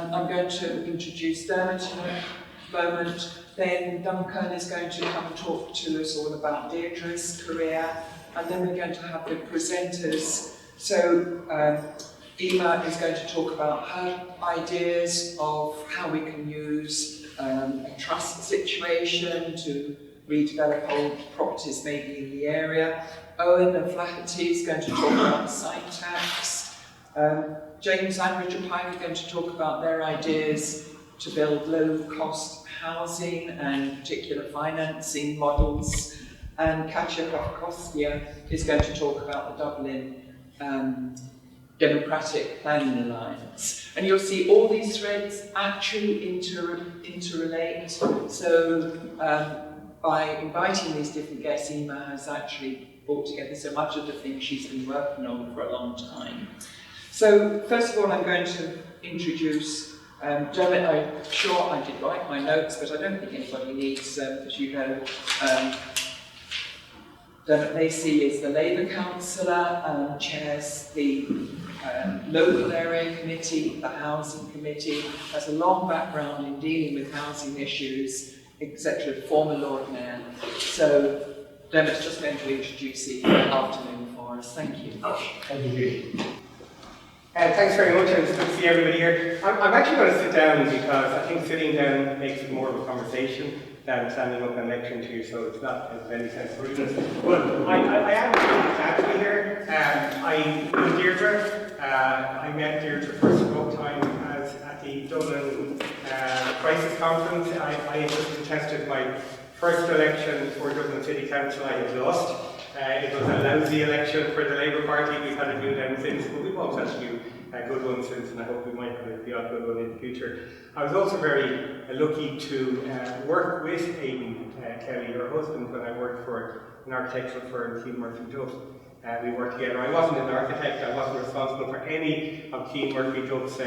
I'm going to introduce Dermot in a moment. Then Duncan is going to come and talk to us all about Deirdre's career, and then we're going to have the presenters. So Emma is going to talk about her ideas of how we can use a trust situation to redevelop old properties maybe in the area. Owen and Flaherty is going to talk about site tax. James and Richard Pine are going to talk about their ideas to build low-cost housing and particular financing models. And Katja Kostia is going to talk about the Dublin Democratic Planning Alliance. And you'll see all these threads actually interrelate. So by inviting these different guests, Emma has actually brought together so much of the things she's been working on for a long time. So first of all, I'm going to introduce Dermot. I'm sure I did write my notes, but I don't think anybody needs, as you know, Dermot Lacey is the Labour councillor, chairs the local area committee, the housing committee, has a long background in dealing with housing issues, etc., former Lord Mayor. So Dermot's just going to introduce the afternoon for us. Thank you. Thank you. Thanks very much, and it's good to see everybody here. I'm actually going to sit down because I think sitting down makes it more of a conversation than standing up and lecturing to you, so it's not of any sense of rudeness. But I am really glad to be here. I know Deirdre. I met Deirdre first of all time at the Dublin Crisis Conference. I just contested my first election for Dublin City Council. I had lost. It was a lousy election for the Labour Party. We've had a few them since, but we've also had a few good ones since, and I hope we might have the odd good one in the future. I was also very lucky to work with Aidan Kelly, her husband, when I worked for an architectural firm, Cllr in Dublin. We worked together. I wasn't an architect. I wasn't responsible for any of Cllr Dubl's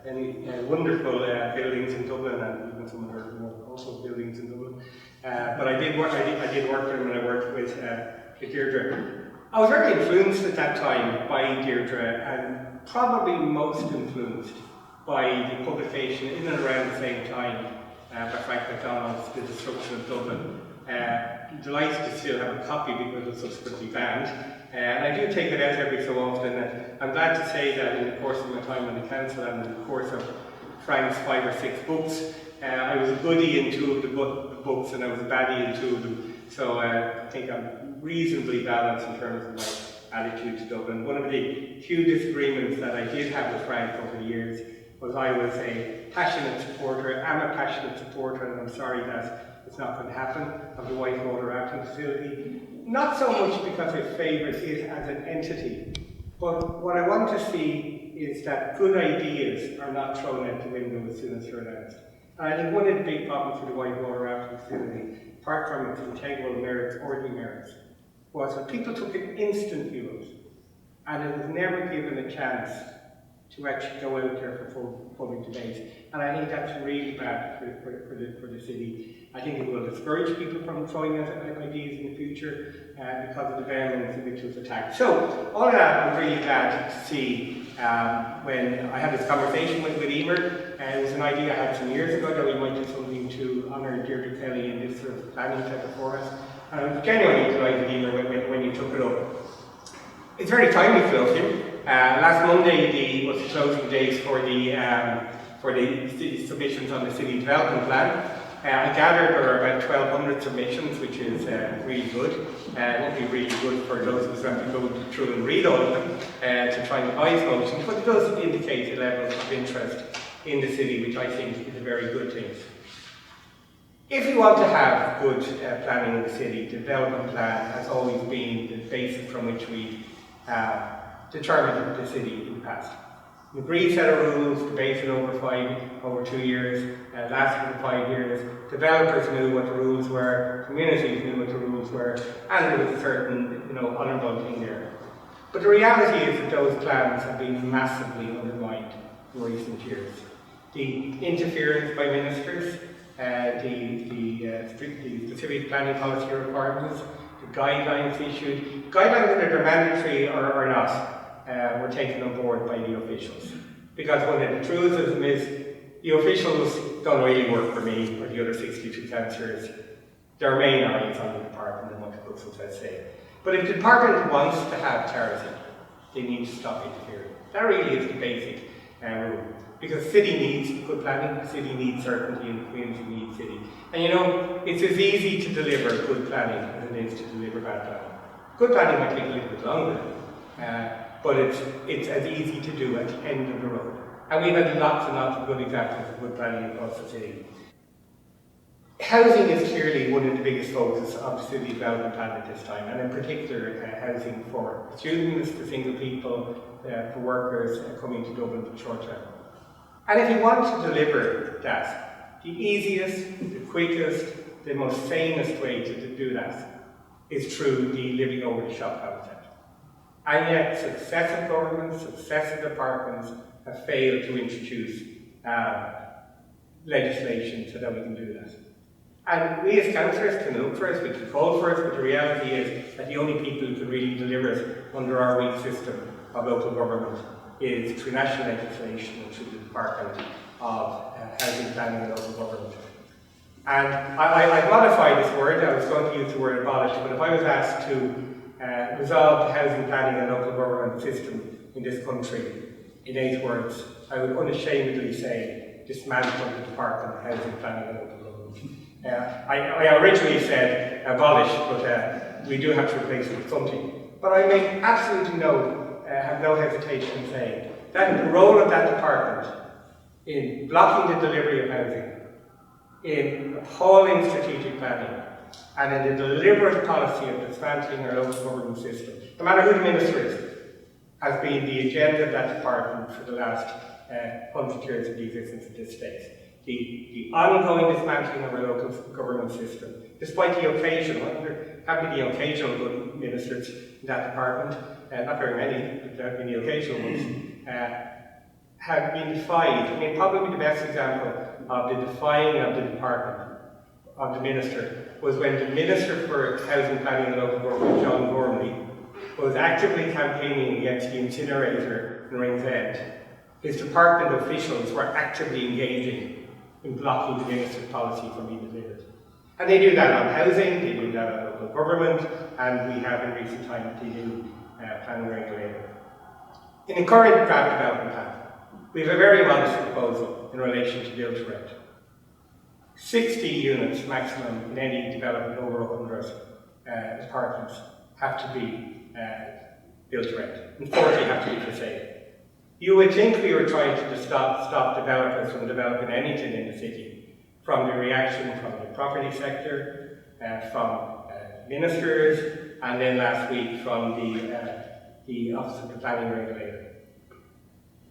any wonderful buildings in Dublin, and even some of her more awful buildings in Dublin. But I did work for him when I worked with Deirdre. I was very influenced at that time by Deirdre, and probably most influenced by the publication in and around the same time by Frank MacDonald's The Destruction of Dublin. I'm delighted to still have a copy because it was subsequently banned. And I do take it out every so often. I'm glad to say that in the course of my time on the council and in the course of Frank's 5 or 6 books, I was a goodie in 2 of the books and I was a baddie in 2 of them. So I think I'm reasonably balanced in terms of my attitude to Dublin. One of the few disagreements that I did have with Frank over the years was I was a passionate supporter, am a passionate supporter, and I'm sorry that it's not going to happen, of the Whitewater Acting Facility. Not so much because I favour it as an entity, but what I want to see is that good ideas are not thrown out the window as soon as they're announced. And I think one of the big problems with the Whitewater Acting Facility, apart from its integral merits or demerits, was that people took an instant view of it, and it was never given a chance to actually go out there for full public debate. And I think that's really bad for the city. I think it will discourage people from throwing out ideas in the future because of the violence in which it was attacked. So, all of that I was really glad to see when I had this conversation with Emer. It was an idea I had some years ago that we might do something to honour Deirdre Kelly in this sort of planning type of forest. And I was genuinely delighted, Emer, when you took it up. It's very timely, Colloquium. Last Monday was the closing days for the city submissions on the city development plan. I gathered there are about 1,200 submissions, which is really good. It won't be really good for those of us who have to go through and read all of them to try and advise motions, but it does indicate a level of interest in the city, which I think is a very good thing. If you want to have good planning in the city, the development plan has always been the basis from which we determined the city in the past. We agreed set of rules, debated over 2 years, lasted for 5 years. Developers knew what the rules were, communities knew what the rules were, and there was a certain, honourable thing there. But the reality is that those plans have been massively undermined in recent years. The interference by ministers, the specific planning policy requirements, the guidelines issued, guidelines whether they're mandatory or not, were taken on board by the officials. Because one of the truisms is the officials don't really work for me or the other 62 councillors. Their main eye is on the department and what the books will say. But if the department wants to have clarity, they need to stop interfering. That really is the basic rule. Because city needs good planning, city needs certainty, and the community needs city. And you know, it's as easy to deliver good planning as it is to deliver bad planning. Good planning might take a little bit longer, but it's as easy to do at the end of the road. And we've had lots and lots of good examples of good planning across the city. Housing is clearly one of the biggest focuses of the city development plan at this time, and in particular housing for students, for single people, for workers coming to Dublin for short term. And if you want to deliver that, the easiest, the quickest, the most sanest way to do that is through the living over the shop concept. And yet successive governments, successive departments have failed to introduce legislation so that we can do that. And we as councillors can look for it, we can call for it, but the reality is that the only people who can really deliver it under our weak system of local government is through national legislation and through the Department of Housing Planning and Local Government. And I modified this word. I was going to use the word abolish, but if I was asked to resolve the housing planning and local government system in this country in 8 words, I would unashamedly say dismantle the Department of Housing Planning and Local Government. I originally said abolish, but we do have to replace it with something. But I make absolutely have no hesitation in saying that the role of that department in blocking the delivery of housing, in appalling strategic planning, and in the deliberate policy of dismantling our local government system, no matter who the minister is, has been the agenda of that department for the last 100 years of the existence of this state. The ongoing dismantling of our local government system, despite the occasional, there have been the occasional good ministers in that department, not very many, but there have been the occasional ones, have been defied. I mean, probably the best example of the defying of the department, of the minister, was when the Minister for Housing Planning and Local Government, John Gormley, was actively campaigning against the incinerator in Ringsend. His department officials were actively engaging in blocking the minister's policy from being delivered. And they do that on housing, they do that on local government, and we have in recent times the new planning regulator. In the current draft development plan, we have a very modest proposal in relation to build to rent. 60 units maximum in any development over 100 apartments have to be built to rent, and 40 have to be for sale. You would think we were trying to stop developers from developing anything in the city, from the reaction from the property sector, from ministers, and then last week from the Office of the Planning Regulator.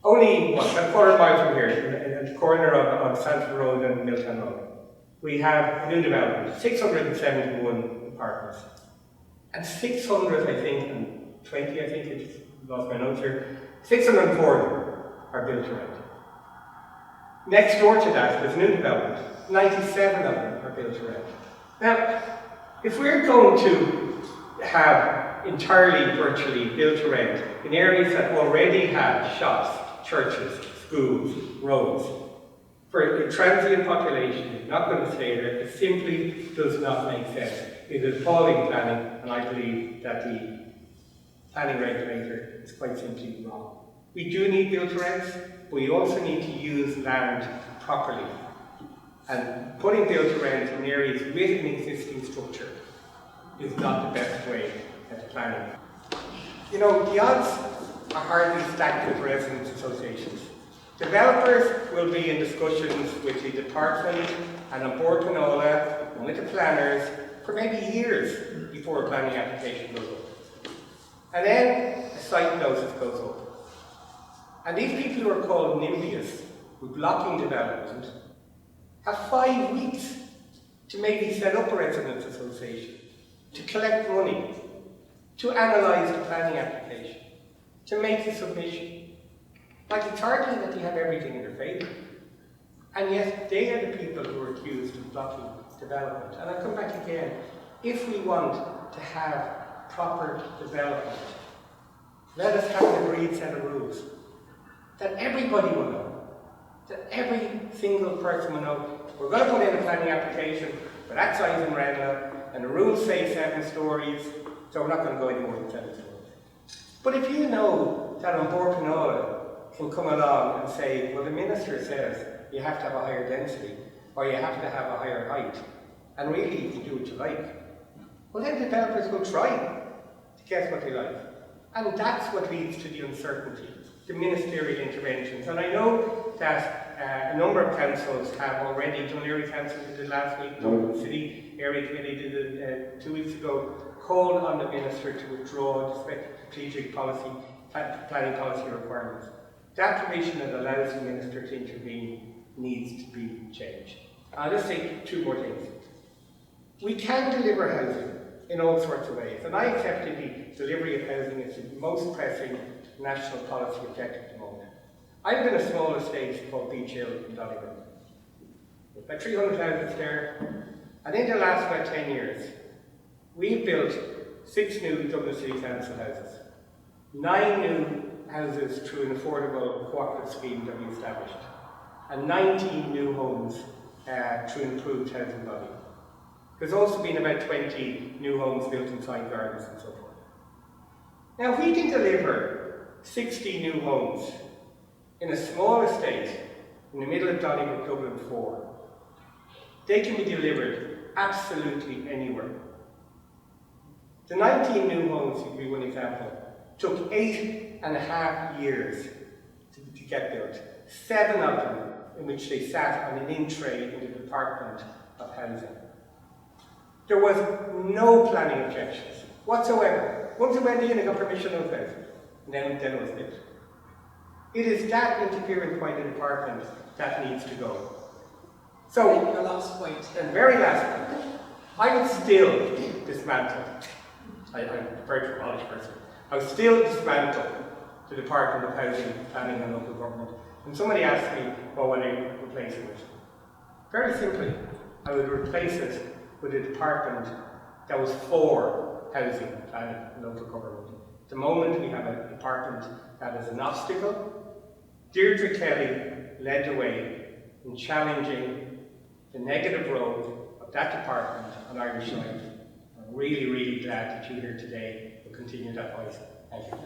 Only a quarter mile from here, at the corner of Sanford Road and Milltown Road, we have a new development, 671 apartments. And 600, I think, and 20, I think, it's lost my notes here, 604 are built to rent. Next door to that, there's a new development, 97 of them are built to rent. Now, if we're going to have entirely, virtually built to rent in areas that already have shops, churches, schools, roads, for the transient population is not going to stay there, it simply does not make sense. It is appalling planning, and I believe that the planning regulator is quite simply wrong. We do need built to rents, but we also need to use land properly. And putting built to rent in areas with an existing structure is not the best way at planning. You know, the odds are hardly stacked with residents' associations. Developers will be in discussions with the department and on Board Canola and with the planners for maybe years before a planning application goes up. And then a site notice goes up. And these people who are called NIMBYs, who are blocking development, have 5 weeks to maybe set up a residents' association, to collect money, to analyse the planning application, to make the submission. Like, it's hardly that they have everything in their favour. And yet, they are the people who are accused of blocking development. And I come back again, if we want to have proper development, let us have an agreed set of rules. that everybody will know, that every single person will know. We're going to put in a planning application for that size in Ranelagh, and the rules say 7 stories, so we're not going to go any more than 7 stories. But if you know that on Board can come along and say, well, the minister says you have to have a higher density, or you have to have a higher height, and really you can do what you like, well then developers will try to guess what they like. And that's what leads to the uncertainty, the ministerial interventions. And I know that a number of councils have already done, area councils did last week, Dublin City Area Committee did it 2 weeks ago, called on the minister to withdraw the strategic policy, planning policy requirements. That provision that allows the minister to intervene needs to be changed. I'll just say 2 more things. We can deliver housing in all sorts of ways, and I accept that the delivery of housing is the most pressing national policy objective at the moment. I live in a small estate called Beach Hill in Dublin. About 300 houses there, and in the last about 10 years, we've built 6 new Dublin City Council houses, 9 new houses through an affordable cooperative scheme that we established, and 19 new homes through improved housing body. There's also been about 20 new homes built inside gardens and so forth. Now, if we can deliver 60 new homes in a small estate in the middle of Donnybrook, Dublin 4, they can be delivered absolutely anywhere. The 19 new homes, to give you one example, took 8.5 years to get built. 7 of them in which they sat on an in-tray in the Department of Housing. There was no planning objections whatsoever. Once it went in, it got permission of it, and then it was built. It is that interference by the department that needs to go. So, the last point. The very last point. I would still dismantle. I'm a very Polish person. I would still dismantle the Department of Housing, Planning and Local Government. And somebody asked me, well, what are you replacing it? Very simply, I would replace it with a department that was for housing, planning and local government. At the moment, we have a department that is an obstacle. Deirdre Kelly led the way in challenging the negative role of that department on Irish life. I'm really, really glad that you're here today will continue that voice. Thank you.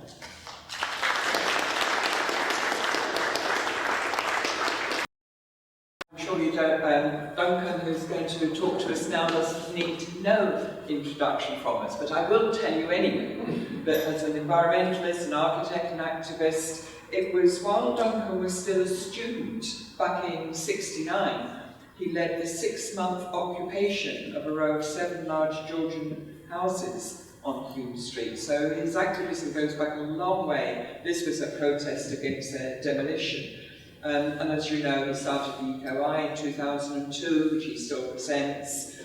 I'm sure you don't, Duncan, who's going to talk to us now, doesn't need no introduction from us, but I will tell you anyway that as an environmentalist, an architect, an activist, it was while Duncan was still a student back in '69, he led the 6-month occupation of a row of 7 large Georgian houses on Hume Street. So his activism goes back a long way. This was a protest against their demolition. And as you know, he started the EcoI in 2002, which he still presents.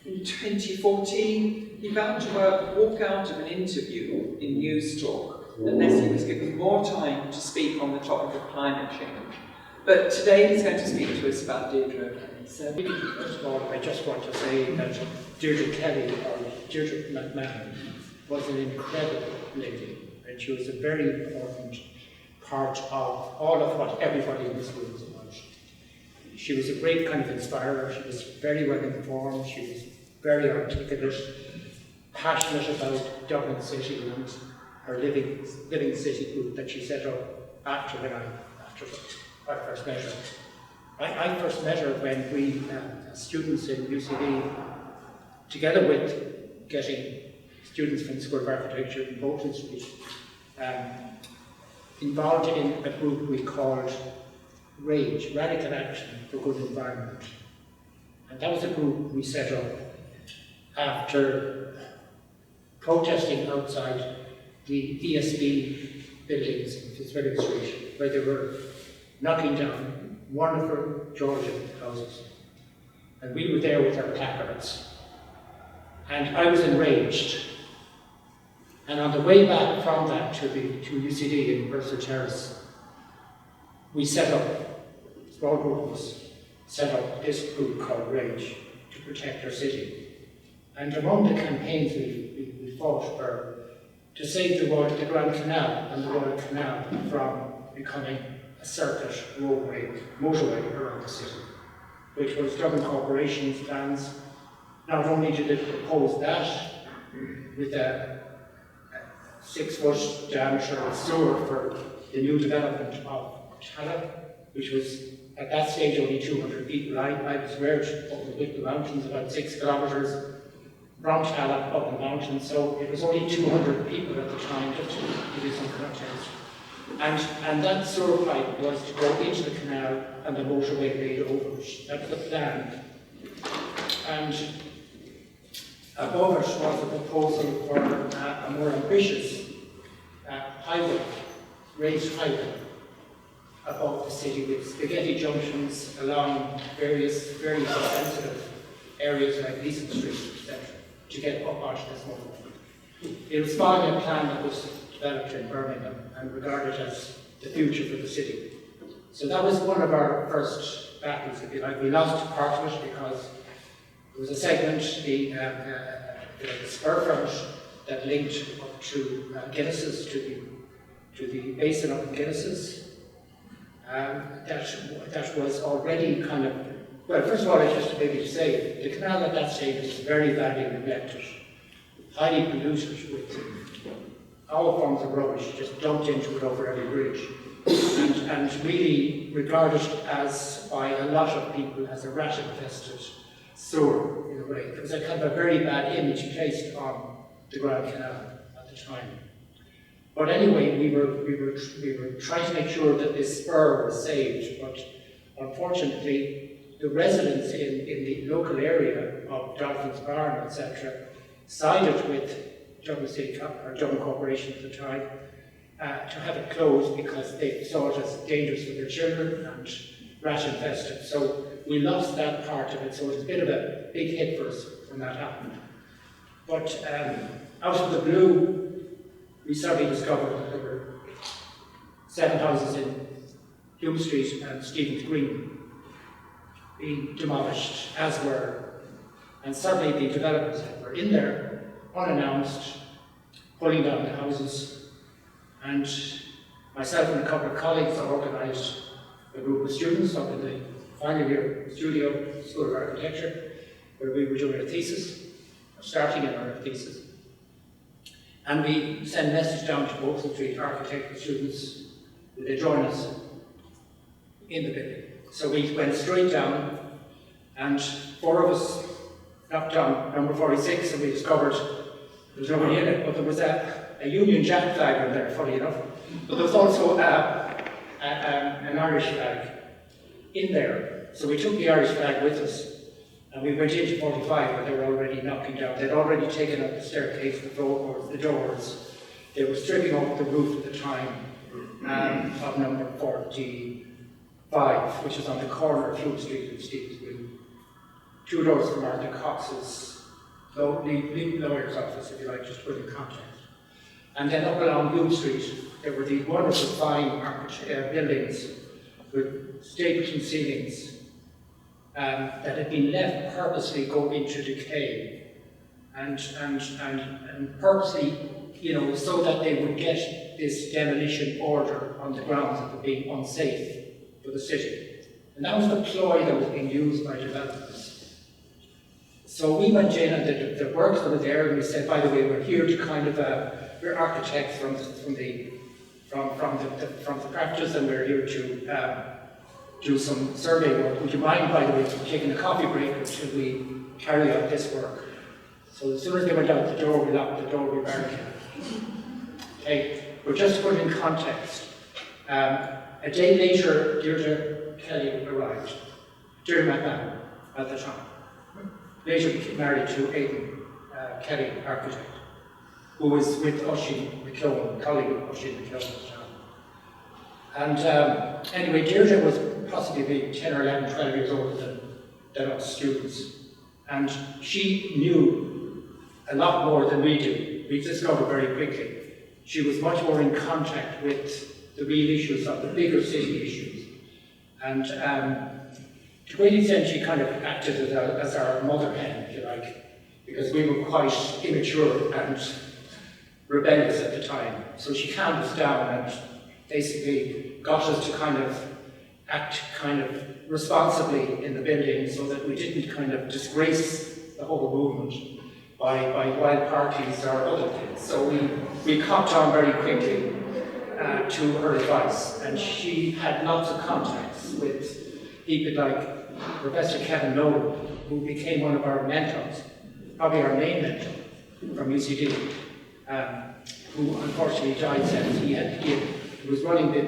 In 2014, he vowed to walk out of an interview in News Talk unless he was given more time to speak on the topic of climate change. But today he's going to speak to us about Deirdre Kelly. So, first of all, I just want to say that Deirdre Kelly, or Deirdre McMahon, was an incredible lady, and she was a very important part of all of what everybody in this room is about. She was a great kind of inspirer. She was very well informed. She was very articulate, passionate about Dublin City and her living city group that she set up after I first met her. I first met her when we, students in UCD, together with getting students from the School of Architecture in Bolton Street, involved in a group we called RAGE, Radical Action for Good Environment. And that was a group we set up after protesting outside the ESB buildings in Fitzwilliam Street, where they were knocking down wonderful Georgian houses. And we were there with our placards. And I was enraged. And on the way back from that to UCD in Mercer Terrace, we set up, small groups, set up this group called RAGE to protect our city. And among the campaigns we fought were to save the Grand Canal and the Royal Canal from becoming a circuit roadway, motorway around the city, which was Dublin Corporation's plans. Not only did it propose that with a 6-foot diameter sewer for the new development of Cllr, which was at that stage only 200 people. I was reared up in the Wicklow Mountains, about 6 kilometres from Cllr up the mountain, so it was only 200 people at the time, just to give you some context. And that sewer pipe was to go into the canal and the motorway laid over it. That was the plan. And above it was a proposal for a more ambitious highway, raised highway, above the city with spaghetti junctions along various very sensitive areas like Leeson Street, etc., to get up onto this motorway. It was following a plan that was developed in Birmingham and regarded as the future for the city. So that was one of our first battles, if you like. We lost part of it because there was a segment, the spur from it, that linked up to Guinness's, to the basin up in Guinness's. That was already kind of, well, first of all, I just maybe to say, the canal at that stage was very badly neglected, highly polluted with all forms of rubbish just dumped into it over every bridge, and really regarded as, by a lot of people, as a rat-infested sewer, in a way. It was a kind of a very bad image placed on the Grand Canal at the time. But anyway, we were trying to make sure that this spur was saved, but unfortunately, the residents in the local area of Dolphin's Barn, etc., sided with Dublin City or Dublin Corporation at the time to have it closed because they saw it as dangerous for their children and rat infested. So we lost that part of it, so it was a bit of a big hit for us when that happened. But out of the blue, we suddenly discovered that there were 7 houses in Hume Street and Stephen's Green being demolished, as were, and suddenly the developers were in there, unannounced, pulling down the houses, and myself and a couple of colleagues organised a group of students up in the final year studio, School of Architecture, where we were doing a thesis, or starting in our thesis. And we sent a message down to both the 3 architectural students that they join us in the building. So we went straight down, and 4 of us knocked down number 46, and we discovered there was nobody in it, but there was a Union Jack flag in there, funny enough. But there was also an Irish flag in there. So we took the Irish flag with us, and we went into 45 where they were already knocking down. They'd already taken up the staircase, the floor, the doors. They were stripping off the roof at the time of number 45, which is on the corner of Hume Street and Stephen's Green. 2 doors from Arthur Cox's lawyer's office, if you like, just to put in context. And then up along Hume Street, there were these wonderful fine buildings with Stapleton ceilings that had been left purposely go into decay, and purposely, you know, so that they would get this demolition order on the grounds of it being unsafe for the city. And that was the ploy that was being used by developers. So we went in, and the works that were there, and we said, by the way, we're here to kind of, we're architects from the practice, and we're here to do some survey work. Would you mind, by the way, taking a coffee break until we carry out this work? So as soon as they went out the door, we locked the door, we barricaded. Okay, but just to put it in context, a day later, Deirdre Kelly arrived, Deirdre McMahon at the time. Later became married to Aidan Kelly, architect, who was with Oisin McClone, colleague of Oisin McClone at the time. And anyway, Deirdre was possibly maybe 10 or 11, 12 years older than us students. And she knew a lot more than we do. We discovered very quickly. She was much more in contact with the real issues of the bigger city issues. And to a great extent, she kind of acted as our mother hen, if you like, because we were quite immature and rebellious at the time. So she calmed us down and basically got us to kind of act kind of responsibly in the building so that we didn't kind of disgrace the whole movement by wild parties or other things. So we copped on very quickly to her advice, and she had lots of contacts with people like Professor Kevin Nolan, who became one of our mentors, probably our main mentor from UCD, who unfortunately died since. He was running the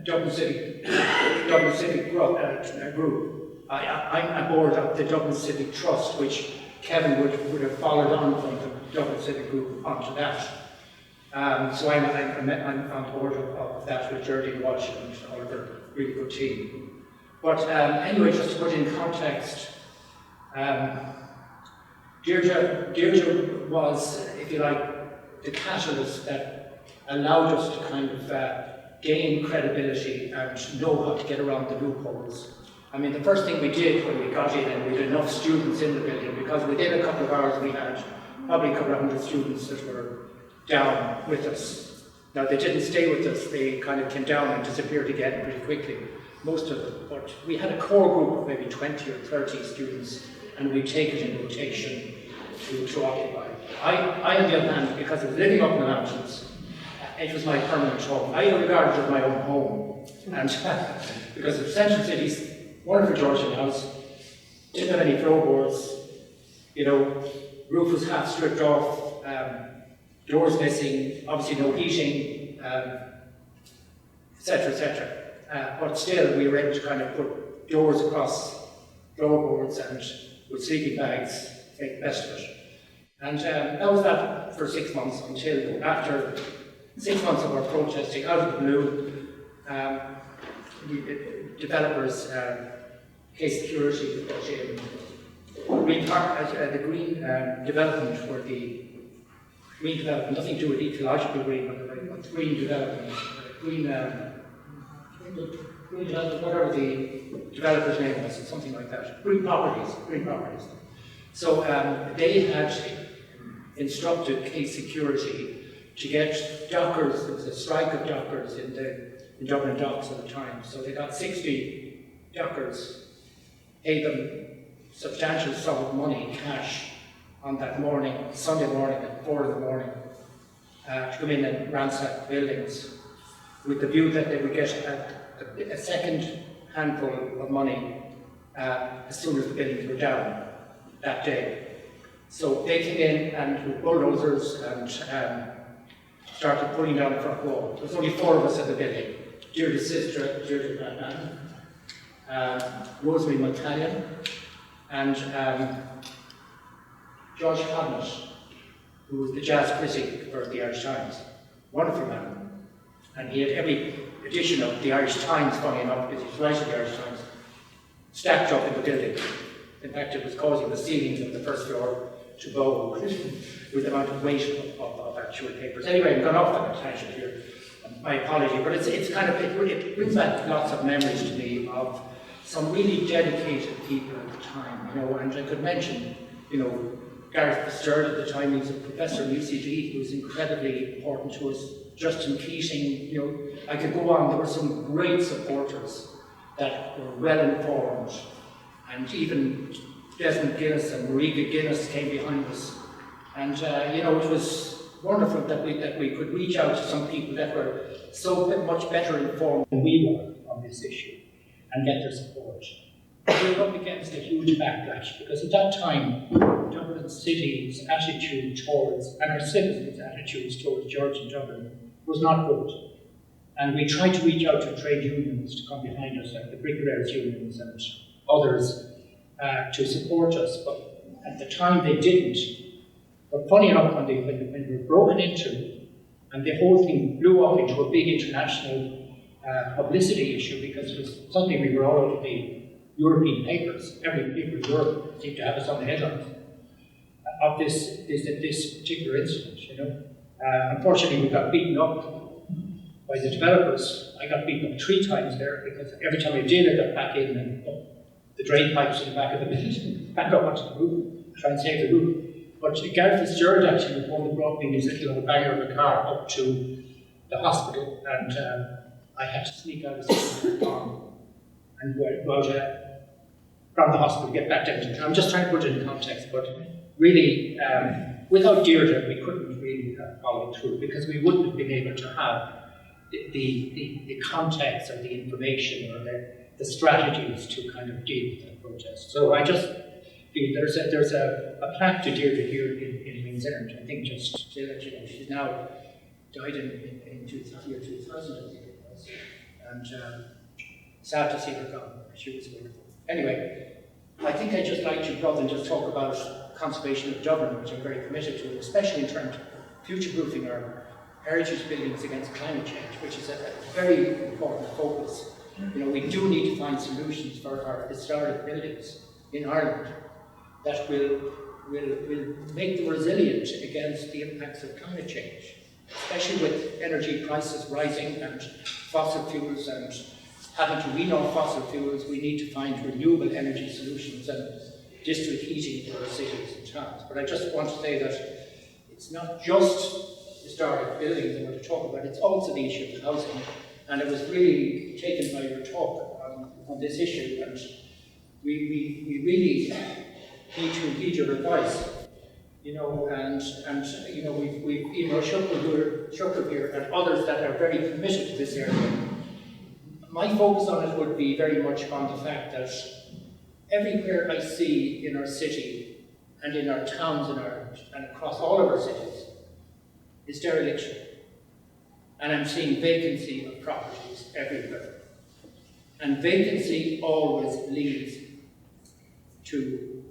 Dublin Civic Group. I'm aboard of the Dublin Civic Trust, which Kevin would have followed on from the Dublin Civic Group onto that. So I'm on board of that with Deirdre Walsh and all of her really good team. But anyway, just to put in context, Deirdre was, if you like, the catalyst that allowed us to kind of gain credibility and know how to get around the loopholes. I mean, the first thing we did when we got in, and we had enough students in the building, because within a couple of hours we had probably a couple of hundred students that were down with us. Now, they didn't stay with us, they kind of came down and disappeared again pretty quickly, most of them. But we had a core group of maybe 20 or 30 students, and we'd take it in rotation to occupy. I, on the other hand, because I was living up in the mountains, it was my permanent home. I regarded it as my own home. And because the central city's wonderful Georgian house, didn't have any floorboards, you know, roof was half stripped off, doors missing, obviously no heating, etc., etc. But still, we were able to kind of put doors across floorboards and with sleeping bags, make the best of it. And that was that for 6 months, until after 6 months of our protesting, out of the blue, developers, case security, green the green development, where the green development, nothing to do with ecological green, but green development, green development, whatever the developer's name was, something like that. Green properties. So they had instructed case security to get dockers. There was a strike of dockers in Dublin docks at the time. So they got 60 dockers, paid them substantial sum of money, cash, on that morning, Sunday morning at 4 in the morning, to come in and ransack buildings, with the view that they would get a second handful of money as soon as the buildings were down that day. So they came in and with bulldozers and started pulling down the front wall. There was only 4 of us in the building. Deirdre's sister, Deirdre Kelly, Rosemary Montalion, and George Hodnett, who was the jazz critic for the Irish Times. Wonderful man. And he had every edition of the Irish Times, funny enough, because he's writing the Irish Times, stacked up in the building. In fact, it was causing the ceilings of the first floor to bow with the amount of weight of actual papers. Anyway, I've gone off on a tangent here. My apology, but it's kind of, it brings back lots of memories to me of some really dedicated people at the time, you know, and I could mention, you know, Gareth Sturd at the time. He was a professor at UCD. He was incredibly important to us. Justin Keating, you know, I could go on. There were some great supporters that were well informed, and even Desmond Guinness and Mariga Guinness came behind us. And you know, it was wonderful that we could reach out to some people that were so much better informed than we were on this issue and get their support. We were up against a huge backlash, because at that time, Dublin City's attitude towards, and our citizens' attitudes towards Georgian Dublin was not good. And we tried to reach out to trade unions to come behind us, like the bricklayers unions and others, to support us, but at the time they didn't. But funny enough, when we were broken into, and the whole thing blew up into a big international publicity issue, because it was, suddenly we were all over the European papers. Every paper in Europe seemed to have us on the headlines of this particular incident, you know. Unfortunately, we got beaten up by the developers. I got beaten up 3 times there, because every time I did, I got back in and put the drain pipes in the back of the building, back up onto the roof, try and save the roof. But Gareth Fitzgerald actually was one that brought me in his little old bagger of a car up to the hospital, and I had to sneak out of the car and go out from the hospital, get back down to town. I'm just trying to put it in context, but really, without Deirdre, we couldn't really have followed through, because we wouldn't have been able to have the context or the information or the strategies to kind of deal with that protest. So I just feel there's a plaque to Deirdre here in Windsor. I think just to let you know, she's now died in year 2000, I think it was. And sad to see her gone. She was wonderful. Anyway, I think I'd just like to, rather than just talk about conservation of Dublin, which I'm very committed to, especially in terms of future-proofing our heritage buildings against climate change, which is a very important focus. You know, we do need to find solutions for our historic buildings in Ireland that will make them resilient against the impacts of climate change, especially with energy prices rising and fossil fuels, and having to wean off fossil fuels. We need to find renewable energy solutions and district heating for our cities and towns. But I just want to say that it's not just historic buildings I want to talk about, it's also the issue of housing. And I was really taken by your talk on this issue, and we really need to heed your advice. You know, and you know, we've Emer Shukr here and others that are very committed to this area. My focus on it would be very much on the fact that everywhere I see in our city and in our towns in Ireland and across all of our cities is dereliction. And I'm seeing vacancy of properties everywhere. And vacancy always leads to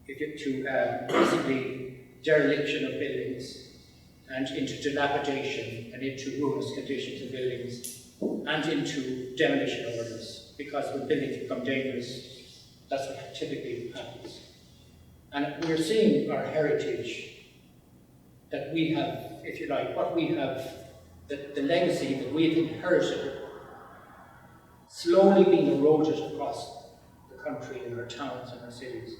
basically dereliction of buildings and into dilapidation and into ruinous conditions of buildings and into demolition orders, because when buildings become dangerous, that's what typically happens. And we're seeing our heritage that we have, if you like, what we have, the legacy that we've inherited, slowly being eroded across the country in our towns and our cities.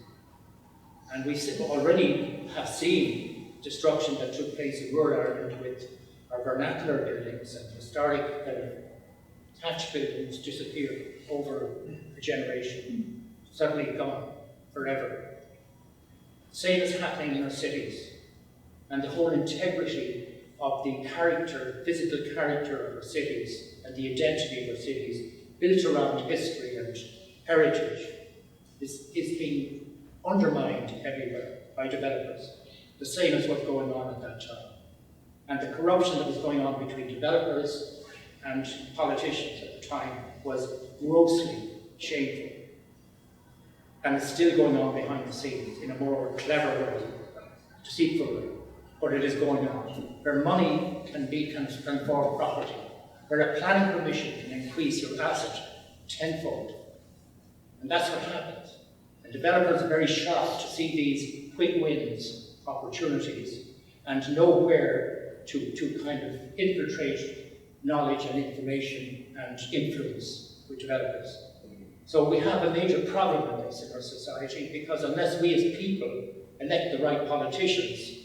And we already have seen destruction that took place in rural Ireland with our vernacular buildings and historic kind of thatched buildings disappear over a generation, suddenly gone forever. Same is happening in our cities, and the whole integrity of the character, physical character of our cities and the identity of our cities built around history and heritage is being undermined everywhere by developers. The same as what's going on at that time. And the corruption that was going on between developers and politicians at the time was grossly shameful. And it's still going on behind the scenes in a more clever way, deceitful way. But it is going on. Where money can form property, where a planning permission can increase your asset tenfold. And that's what happens. And developers are very sharp to see these quick wins, opportunities, and know where to kind of infiltrate knowledge and information and influence with developers. So we have a major problem in this in our society, because unless we as people elect the right politicians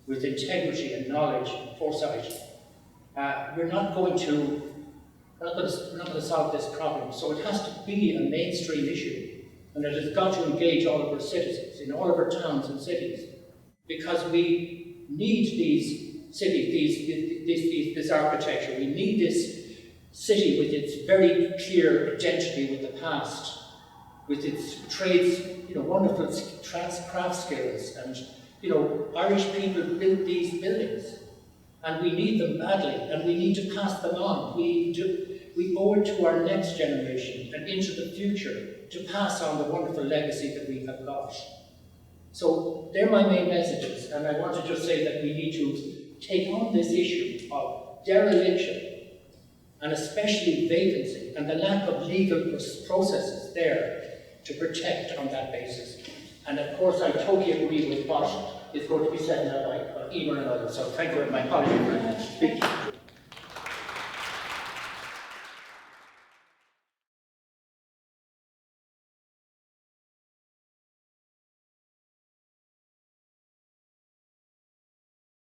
with integrity and knowledge and foresight, we're not going to solve this problem. So it has to be a mainstream issue, and it has got to engage all of our citizens in all of our towns and cities, because we need these cities, this architecture. We need this city with its very clear identity with the past, with its trades, wonderful craft skills, and Irish people built these buildings, and we need them badly, and we need to pass them on. We owe it to our next generation and into the future to pass on the wonderful legacy that we have got. So they're my main messages, and I want to just say that we need to take on this issue of dereliction, and especially vacancy, and the lack of legal processes there to protect on that basis. And of course, I totally agree with what is going to be said now by Emer and others. So thank you, and my apologies for speaking.